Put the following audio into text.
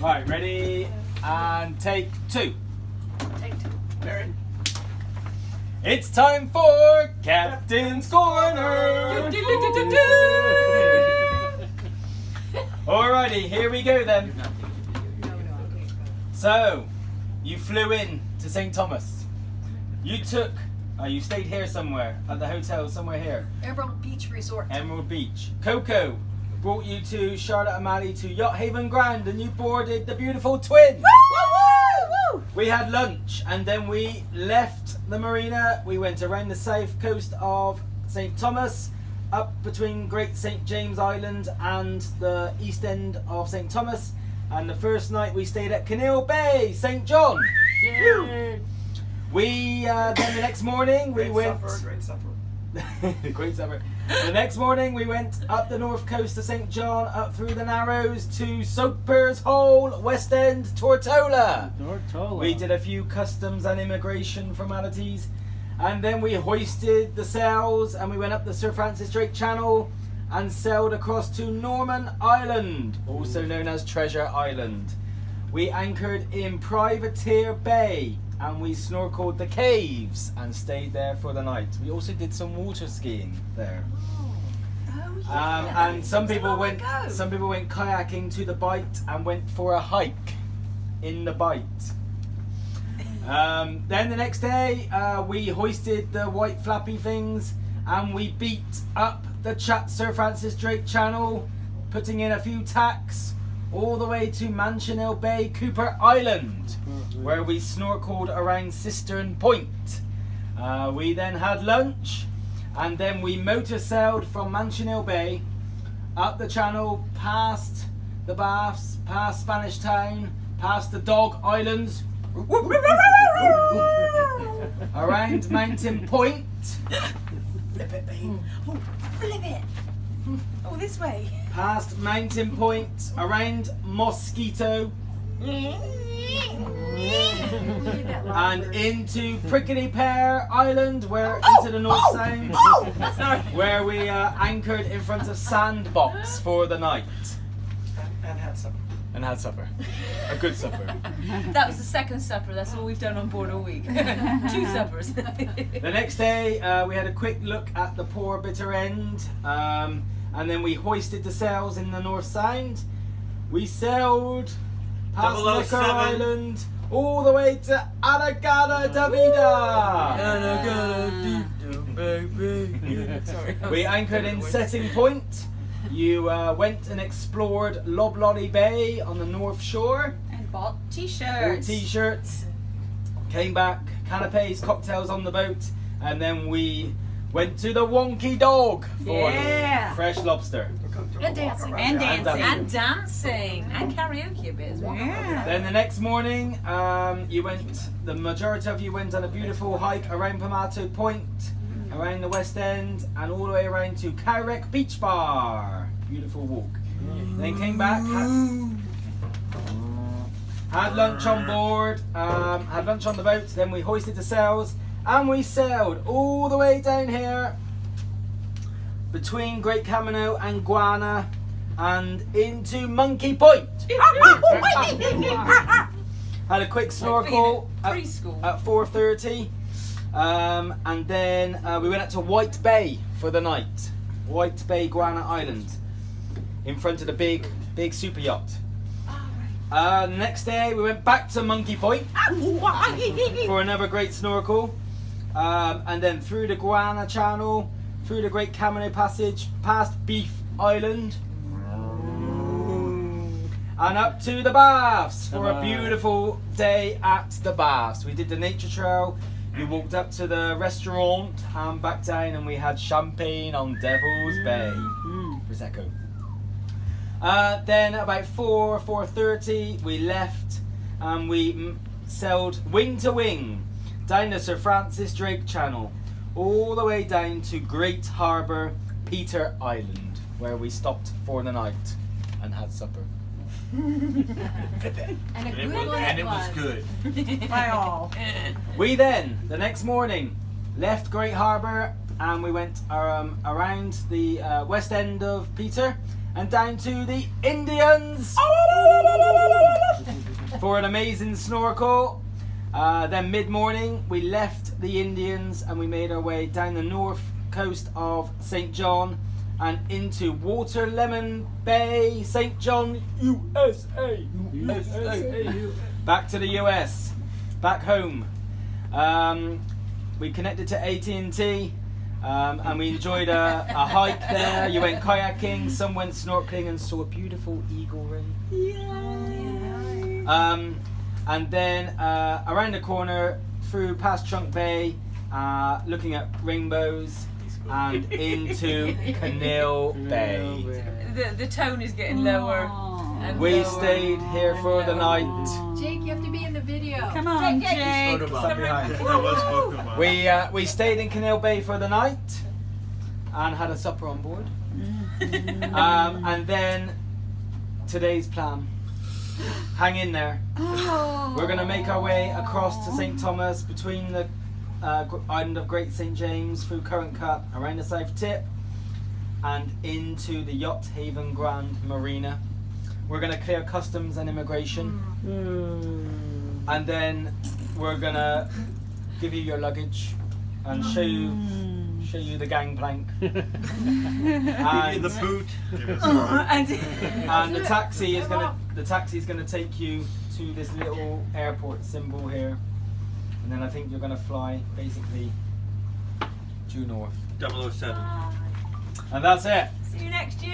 Right, ready and take two. Take two. Mary. It's time for Captain's Corner. Alrighty, here we go then. So, you flew in to St. Thomas. You stayed here somewhere, at the hotel somewhere here. Emerald Beach Resort. Emerald Beach. Coco brought you to Charlotte O'Malley to Yacht Haven Grand and you boarded the beautiful Twin. Woo, woo, woo. We had lunch and then we left the marina. We went around the south coast of St. Thomas, up between Great St. James Island and the east end of St. Thomas. And the first night we stayed at Canal Bay, St. John. Yeah. We then the next morning we went. Great supper. Great supper. The next morning we went up the north coast of St. John, up through the Narrows to Soapers Hole, West End, Tortola. We did a few customs and immigration formalities, and then we hoisted the sails and we went up the Sir Francis Drake Channel and sailed across to Norman Island, also known as Treasure Island. We anchored in Privateer Bay and we snorkeled the caves and stayed there for the night. We also did some water skiing there. Oh, yeah. And some people went kayaking to the Bight and went for a hike in the Bight. Then the next day we hoisted the white flappy things and we beat up the Sir Francis Drake Channel, putting in a few tacks all the way to Manchonel Bay, Cooper Island, where we snorkeled around Cistern Point. We then had lunch and then we motor sailed from Manchonel Bay up the channel, past the Baths, past Spanish Town, past the Dog Islands, around Mountain Point. Flip it, babe. Oh, flip it. Oh, this way. Past Mountain Point, around Mosquito, and into Prickly Pear Island, into the North Sound, where we anchored in front of Sandbox for the night. And had supper. And had supper. A good supper. That was the second supper. That's all we've done on board all week. 2 suppers. The next day, we had a quick look at the poor bitter end, and then we hoisted the sails in the North Sound. We sailed past Necker 007. Island all the way to Anagada Davida. Sorry. We anchored in Setting Point. You went and explored Loblolly Bay on the North Shore. And bought Bought t-shirts. t-shirts. Came back, canapes, cocktails on the boat, and then we went to the Wonky Dog for fresh lobster. And dancing. And dancing. And And dancing. And karaoke a bit as well. Yeah. Then the next morning, the majority of you went on a beautiful hike around Pomato Point, around the West End, and all the way around to Cowreck Beach Bar. Beautiful walk. Then came back, had lunch on board, had lunch on the boat, then we hoisted the sails, and we sailed all the way down here, between Great Camino and Guana, and into Monkey Point. Had a quick snorkel Preschool. at 4:30, and then we went up to White Bay for the night. White Bay, Guana Island, in front of the big super yacht. Next day we went back to Monkey Point for another great snorkel, and then through the Guana Channel, through the Great Camino Passage, past Beef Island, and up to the Baths for a beautiful day at the Baths. We did the nature trail. You walked up to the restaurant and back down, and we had champagne on Devil's Bay. Prosecco. Then about 4:30 we left and we sailed wing to wing down the Sir Francis Drake Channel all the way down to Great Harbour, Peter Island, where we stopped for the night and had supper. And a good one And it was good. By all. We then, the next morning, left Great Harbour and we went around the west end of Peter and down to the Indians for an amazing snorkel. Then mid-morning we left the Indians and we made our way down the north coast of St. John and into Waterlemon Bay, St. John, USA. Back to the US, back home. We connected to AT&T and we enjoyed a hike there. You went kayaking, some went snorkeling and saw a beautiful eagle ray. And then around the corner, through past Trunk Bay, looking at rainbows, and into Canal Bay. The tone is getting lower. And We lower. stayed here for the night. Jake, you have to be in the video. Come on, Jake. Jake. Stop behind. That was photo bomb. We stayed in Canal Bay for the night and had a supper on board. And then today's plan. Hang in there. We're going to make our way across to St. Thomas, between the island of Great St. James, through Current Cut, around the south tip, and into the Yacht Haven Grand Marina. We're going to clear customs and immigration, and then we're going to give you your luggage and show you the gangplank. Give you the boot. Give us the And the taxi is gonna take you to this little airport symbol here, and then I think you're gonna fly basically due north, 007. and that's it. See you next year.